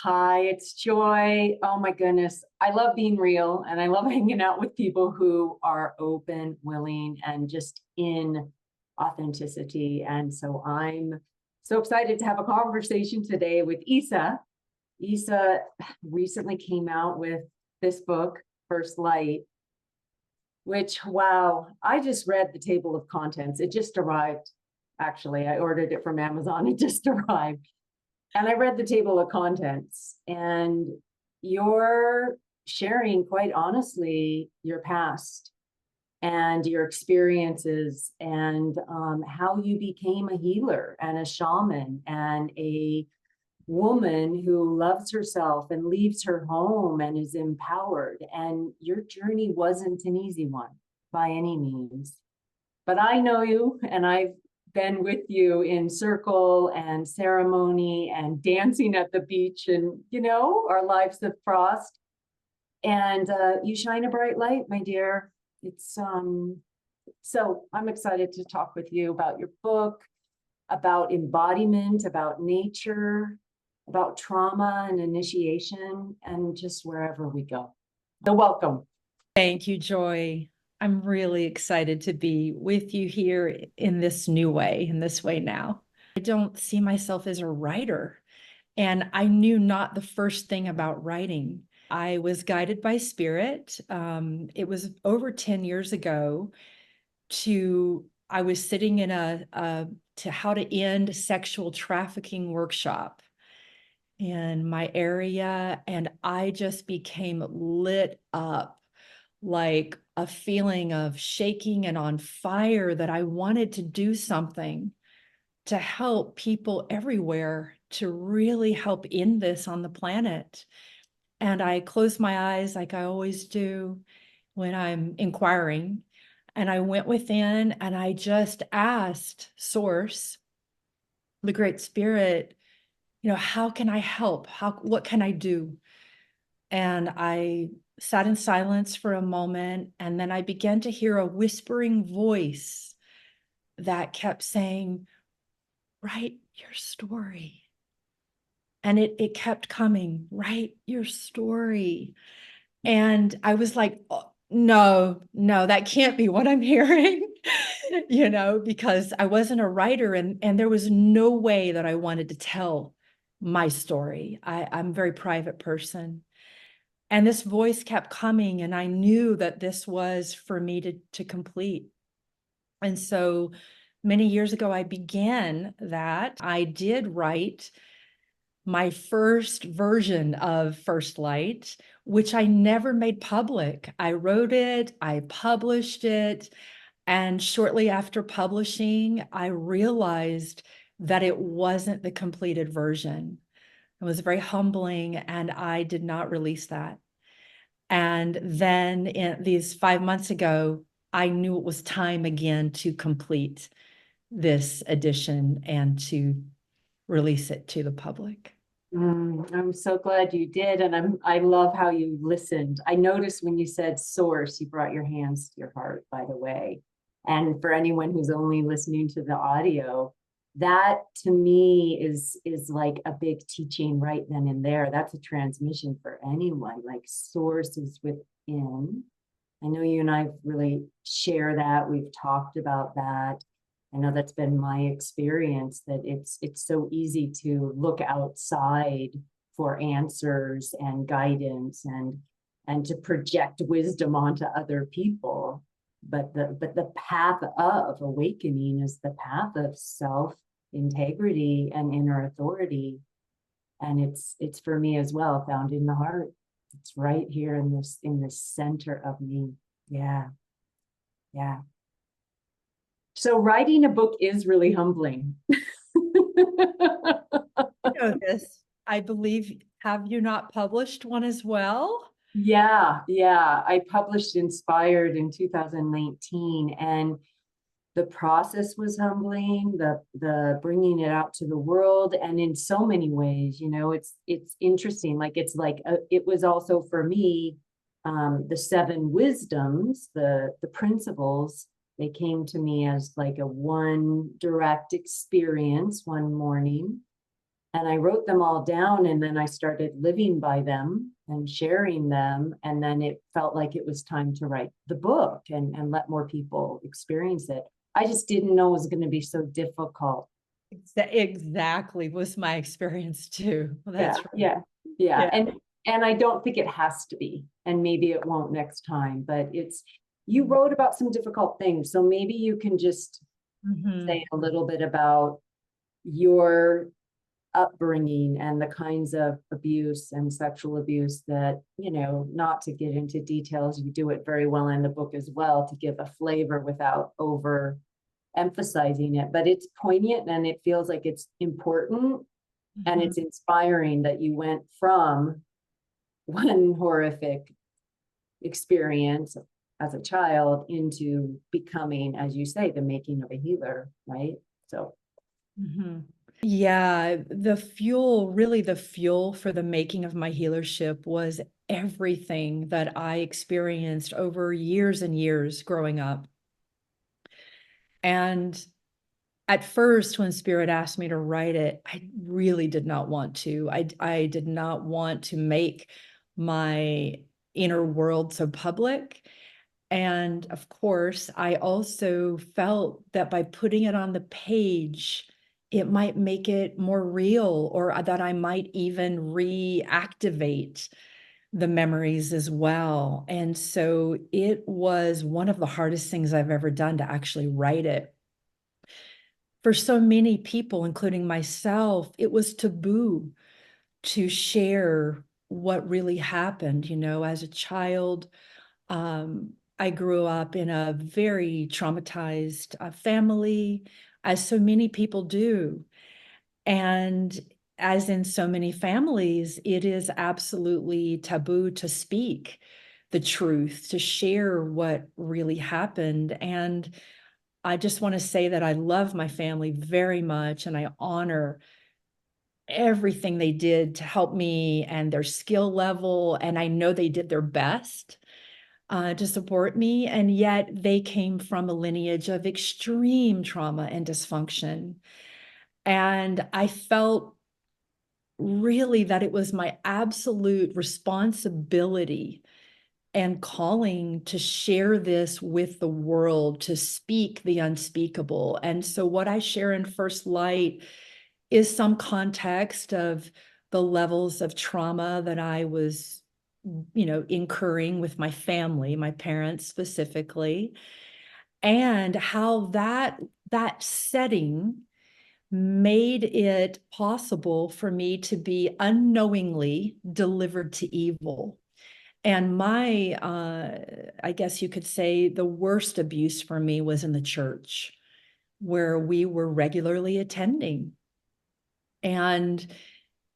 Hi, it's Joy. Oh my goodness. I love being real and I love hanging out with people who are open, willing, and just in authenticity. And so I'm so excited to have a conversation today with Isa. Isa recently came out with this book, First Light, which, wow, I just read the table of contents. It just arrived. Actually, I ordered it from Amazon. It just arrived. And I read the table of contents, and you're sharing, quite honestly, your past and your experiences and how you became a healer and a shaman and a woman who loves herself and leaves her home and is empowered. And your journey wasn't an easy one by any means. But I know you, and I've been with you in circle and ceremony and dancing at the beach, and our lives have crossed. And you shine a bright light, my dear. It's so I'm excited to talk with you about your book, about embodiment, about nature, about trauma and initiation, and just wherever we go. So welcome. Thank you, Joy. I'm really excited to be with you here in this new way, in this way now. I don't see myself as a writer, and I knew not the first thing about writing. I was guided by spirit. It was over 10 years ago I was sitting in to how to end sexual trafficking workshop in my area, and I just became lit up, like a feeling of shaking and on fire, that I wanted to do something to help people everywhere, to really help end this on the planet. And I closed my eyes like I always do when I'm inquiring. And I went within and I just asked Source, the Great Spirit, how can I help? What can I do? And I sat in silence for a moment, and then I began to hear a whispering voice that kept saying, write your story. And it kept coming, write your story. And I was like, oh, no, that can't be what I'm hearing, because I wasn't a writer, and there was no way that I wanted to tell my story. I'm a very private person. And this voice kept coming, and I knew that this was for me to complete. And so many years ago, I began that. I did write my first version of First Light, which I never made public. I wrote it, I published it, and shortly after publishing, I realized that it wasn't the completed version. It was very humbling, and I did not release that. And then these 5 months ago, I knew it was time again to complete this edition and to release it to the public. I'm so glad you did, and I love how you listened. I noticed when you said source, you brought your hands to your heart, by the way. And for anyone who's only listening to the audio, that to me is like a big teaching right then and there. That's a transmission for anyone. Like source is within. I know you and I really share that. We've talked about that. I know that's been my experience, that it's so easy to look outside for answers and guidance and to project wisdom onto other people. But the path of awakening is the path of self integrity and inner authority. And it's for me as well, found in the heart. It's right here in the center of me. Yeah. Yeah. So writing a book is really humbling. You know this. I believe, have you not published one as well? Yeah. I published Inspired in 2019, and the process was humbling, the bringing it out to the world, and in so many ways, it's interesting. Like it was also for me, the seven wisdoms, the principles. They came to me as like a one direct experience one morning. And I wrote them all down, and then I started living by them and sharing them. And then it felt like it was time to write the book and let more people experience it. I just didn't know it was going to be so difficult. Exactly was my experience too. Yeah, That's right. yeah, yeah. Yeah. And I don't think it has to be, and maybe it won't next time, but you wrote about some difficult things. So maybe you can just Mhm. say a little bit about your upbringing and the kinds of abuse and sexual abuse that, not to get into details, you do it very well in the book as well, to give a flavor without over emphasizing it, but it's poignant and it feels like it's important, and Mhm. it's inspiring that you went from one horrific experience as a child into becoming, as you say, the making of a healer, right? So Mhm. Yeah, the fuel for the making of my healership was everything that I experienced over years and years growing up. And at first, when Spirit asked me to write it, I really did not want to. I did not want to make my inner world so public. And of course, I also felt that by putting it on the page, it might make it more real, or that I might even reactivate the memories as well. And so it was one of the hardest things I've ever done to actually write it. For so many people, including myself, it was taboo to share what really happened. As a child, I grew up in a very traumatized family, as so many people do. And as in so many families, it is absolutely taboo to speak the truth, to share what really happened. And I just want to say that I love my family very much, and I honor everything they did to help me and their skill level. And I know they did their best to support me. And yet they came from a lineage of extreme trauma and dysfunction. And I felt really that it was my absolute responsibility and calling to share this with the world, to speak the unspeakable. And so, what I share in First Light is some context of the levels of trauma that I was, incurring with my family, my parents specifically, and how that setting made it possible for me to be unknowingly delivered to evil. And I guess you could say the worst abuse for me was in the church, where we were regularly attending. And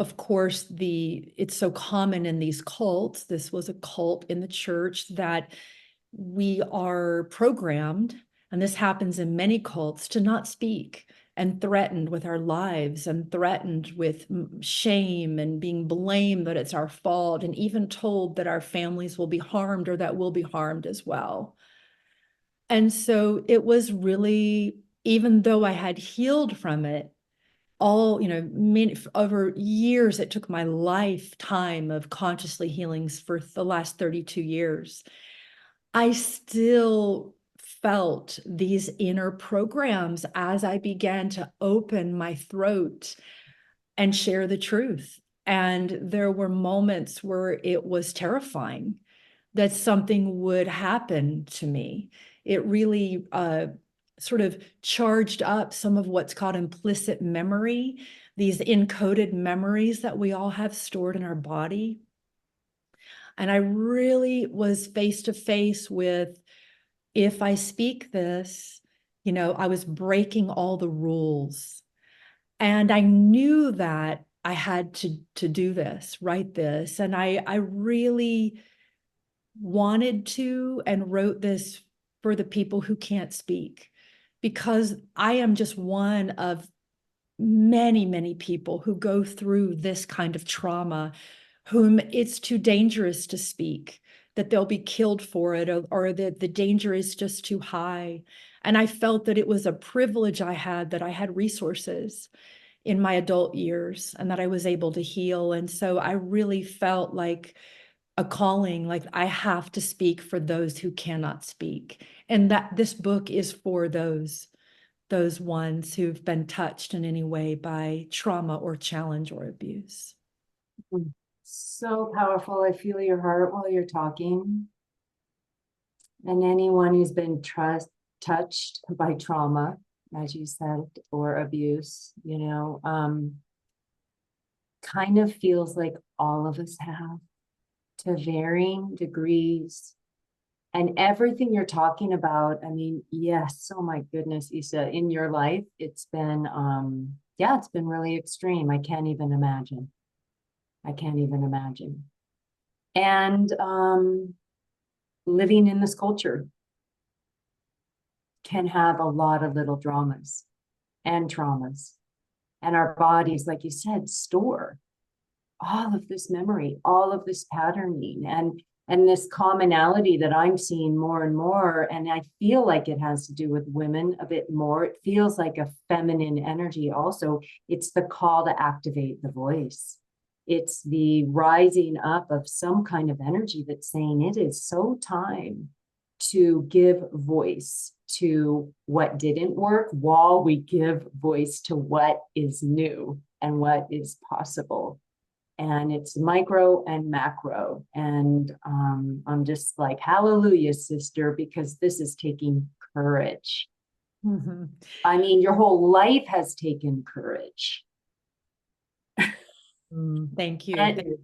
of course, it's so common in these cults. This was a cult in the church that we are programmed, and this happens in many cults, to not speak, and threatened with our lives, and threatened with shame and being blamed that it's our fault, and even told that our families will be harmed or that we'll be harmed as well. And so it was really, even though I had healed from it, over years, it took my lifetime of consciously healings for the last 32 years. I still felt these inner programs as I began to open my throat and share the truth. And there were moments where it was terrifying that something would happen to me. It really sort of charged up some of what's called implicit memory, these encoded memories that we all have stored in our body. And I really was face to face with, if I speak this, I was breaking all the rules. And I knew that I had to do this, write this. And I really wanted to and wrote this for the people who can't speak, because I am just one of many, many people who go through this kind of trauma, whom it's too dangerous to speak, that they'll be killed for it, or that the danger is just too high. And I felt that it was a privilege I had, that I had resources. in my adult years and that I was able to heal. And so I really felt like a calling, like I have to speak for those who cannot speak. And that this book is for those ones who've been touched in any way by trauma or challenge or abuse. So powerful. I feel your heart while you're talking. And anyone who's been touched by trauma, as you said, or abuse, kind of feels like all of us have, to varying degrees. And everything you're talking about, I mean, yes, oh my goodness, Issa, in your life, it's been, yeah, it's been really extreme. I can't even imagine. I can't even imagine. And living in this culture can have a lot of little dramas and traumas. And our bodies, like you said, store all of this memory, all of this patterning, and this commonality that I'm seeing more and more. And I feel like it has to do with women a bit more. It feels like a feminine energy also. It's the call to activate the voice. It's the rising up of some kind of energy that's saying it is so time to give voice to what didn't work while we give voice to what is new and what is possible. And it's micro and macro. And I'm just like, hallelujah, sister, because this is taking courage. Mm-hmm. I mean, your whole life has taken courage. Thank you. And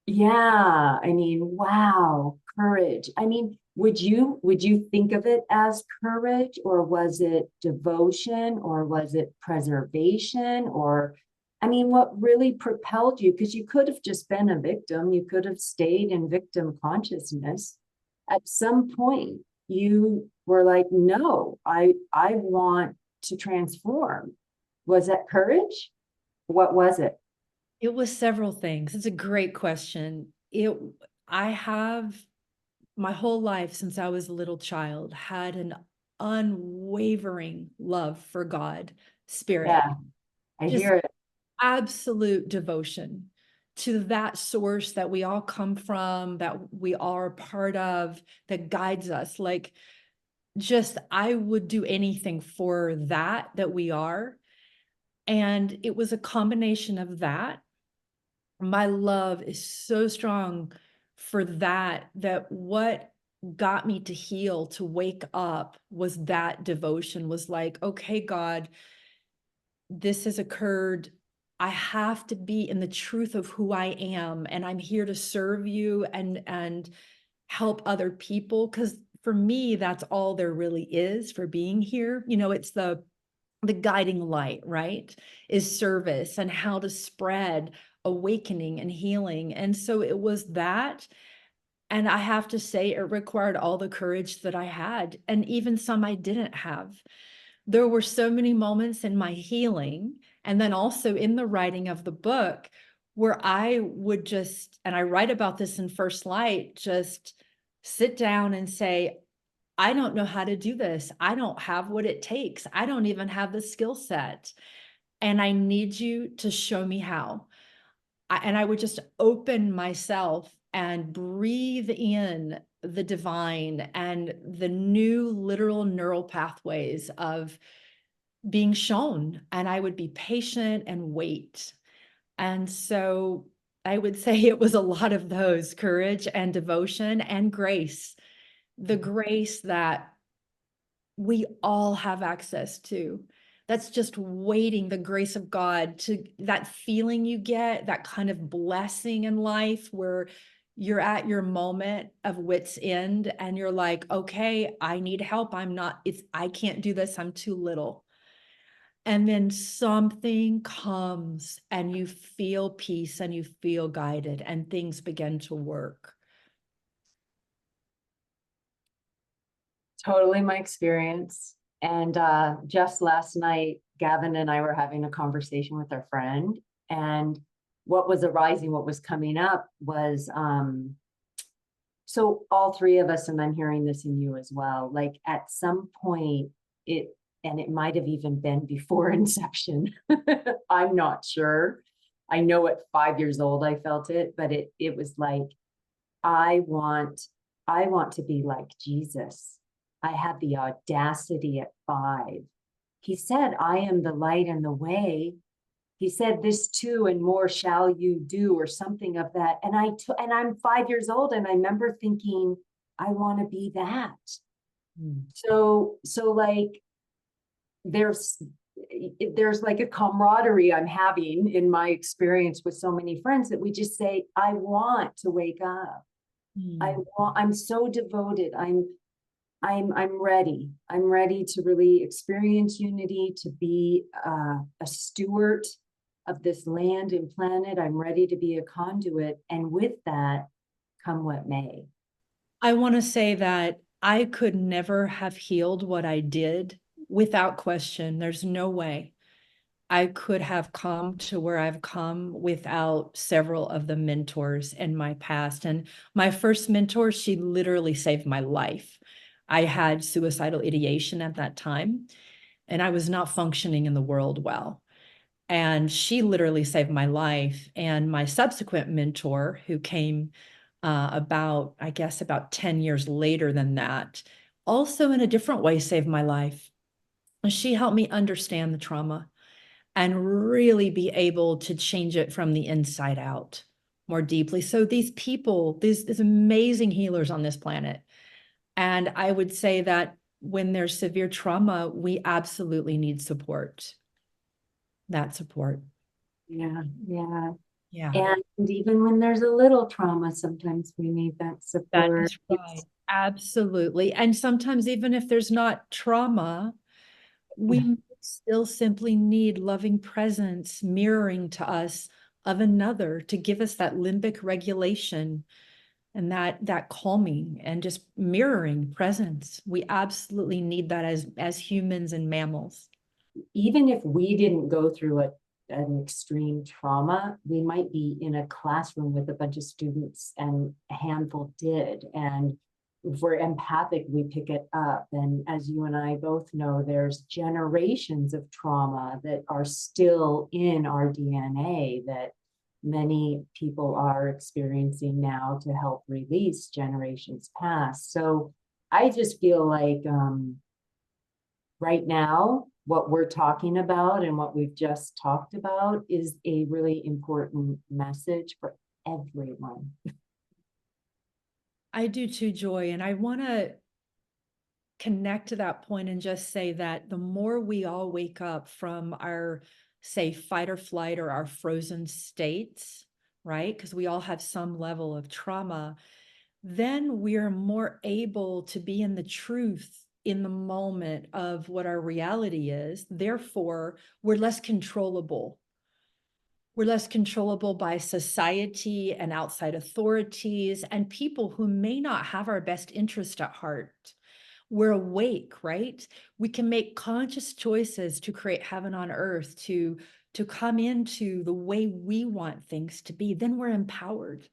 yeah, I mean, wow, courage. I mean, would you think of it as courage, or was it devotion, or was it preservation, or I mean, what really propelled you? Because you could have just been a victim, you could have stayed in victim consciousness. At some point, you were like, no, I want to transform. Was that courage? What was it? It was several things. It's a great question. I have my whole life since I was a little child had an unwavering love for God, spirit, Yeah, I just hear it. absolute devotion to that source that we all come from, that we are a part of, that guides us. Like, just I would do anything for that we are. And it was a combination of that. My love is so strong for that what got me to heal, to wake up, was that devotion. Was like, okay, God, this has occurred. I have to be in the truth of who I am, and I'm here to serve you and help other people, because for me, that's all there really is for being here. It's the guiding light, right? Is service and how to spread awakening and healing. And so it was that. And I have to say, it required all the courage that I had, and even some I didn't have. There were so many moments in my healing, and then also in the writing of the book, where I would just, and I write about this in First Light, just sit down and say, I don't know how to do this. I don't have what it takes. I don't even have the skill set. And I need you to show me how. And I would just open myself and breathe in the divine and the new literal neural pathways of being shown. And I would be patient and wait. And so I would say it was a lot of those: courage and devotion and grace. The grace that we all have access to. That's just waiting, the grace of God, to that feeling you get, that kind of blessing in life where you're at your moment of wit's end and you're like, okay, I need help. I can't do this. I'm too little. And then something comes and you feel peace and you feel guided and things begin to work. Totally my experience. And just last night, Gavin and I were having a conversation with our friend, and what was arising, what was coming up was so all three of us, and I'm hearing this in you as well, like at some point it and it might have even been before inception. I'm not sure. I know at 5 years old I felt it, but it was like, I want I want to be like Jesus. I had the audacity at 5. He said, I am the light and the way. He said, this too and more shall you do, or something of that. And I'm 5 years old, and I remember thinking, I want to be that. Mm. So like there's like a camaraderie I'm having in my experience with so many friends, that we just say, I want to wake up. Mm. I'm so devoted. I'm ready. I'm ready to really experience unity, to be a steward of this land and planet. I'm ready to be a conduit. And with that, come what may. I want to say that I could never have healed what I did without question. There's no way I could have come to where I've come without several of the mentors in my past. And my first mentor, she literally saved my life. I had suicidal ideation at that time, and I was not functioning in the world well. And she literally saved my life. And my subsequent mentor, who came I guess, about 10 years later than that, also in a different way saved my life. She helped me understand the trauma and really be able to change it from the inside out more deeply. So these people, these amazing healers on this planet. And I would say that when there's severe trauma, we absolutely need support. That support. Yeah, yeah. Yeah, And even when there's a little trauma, sometimes we need that that support. is right. Absolutely. And sometimes, even if there's not trauma, we still simply need loving presence mirroring to us of another to give us that limbic regulation and that calming and just mirroring presence. We absolutely need that as humans and mammals. Even if we didn't go through an extreme trauma, we might be in a classroom with a bunch of students and a handful did. And if we're empathic, we pick it up. And as you and I both know, there's generations of trauma that are still in our DNA that many people are experiencing now to help release generations past. So I just feel like right now, what we're talking about and what we've just talked about is a really important message for everyone. I do too, Joy. And I want to connect to that point and just say that the more we all wake up from our, say, fight or flight or our frozen states, right? Because we all have some level of trauma, then we're more able to be in the truth in the moment of what our reality is. Therefore, we're less controllable. We're less controllable by society and outside authorities and people who may not have our best interest at heart. We're awake, right? We can make conscious choices to create heaven on earth, to come into the way we want things to be. Then we're empowered.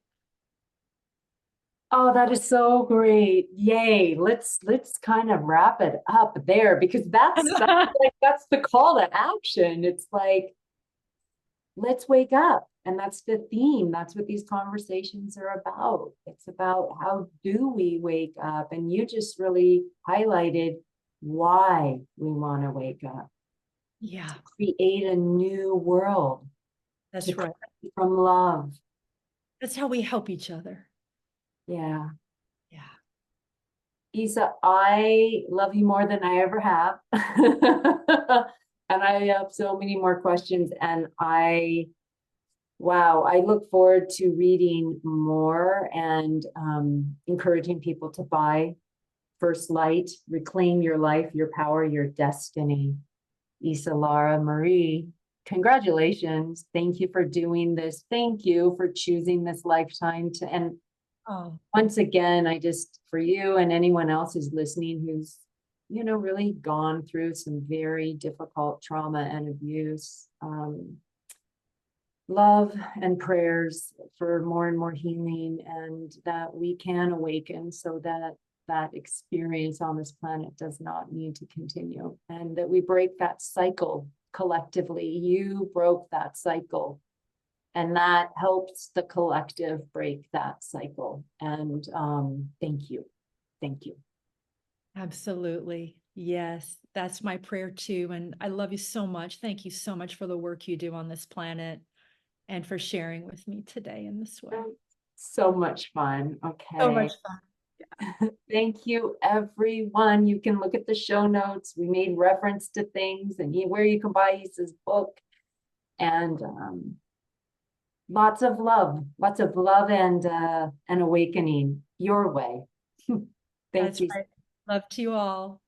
Oh, that is so great. Yay. Let's kind of wrap it up there, because that's the call to action. It's like, let's wake up. And that's the theme. That's what these conversations are about. It's about, how do we wake up? And you just really highlighted why we want to wake up. Yeah, Create a new world, that's right. from love. That's how we help each other. Yeah. Yeah. Isa, I love you more than I ever have. And I have so many more questions. And wow, I look forward to reading more and encouraging people to buy First Light, Reclaim Your Life, Your Power, Your Destiny. Isa Lara Marie, congratulations. Thank you for doing this. Thank you for choosing this lifetime to, and Oh, once again, I just, for you and anyone else who's listening, who's, really gone through some very difficult trauma and abuse, love and prayers for more and more healing, and that we can awaken so that that experience on this planet does not need to continue, and that we break that cycle collectively. You broke that cycle, and that helps the collective break that cycle. And thank you. Thank you. Absolutely. Yes, that's my prayer too. And I love you so much. Thank you so much for the work you do on this planet and for sharing with me today in this way. So much fun. So Okay. much fun. Thank you, everyone. You can look at the show notes. We made reference to things and where you can buy Isa's book. And lots of love and awakening your way. Thank That's you. right. Love to you all.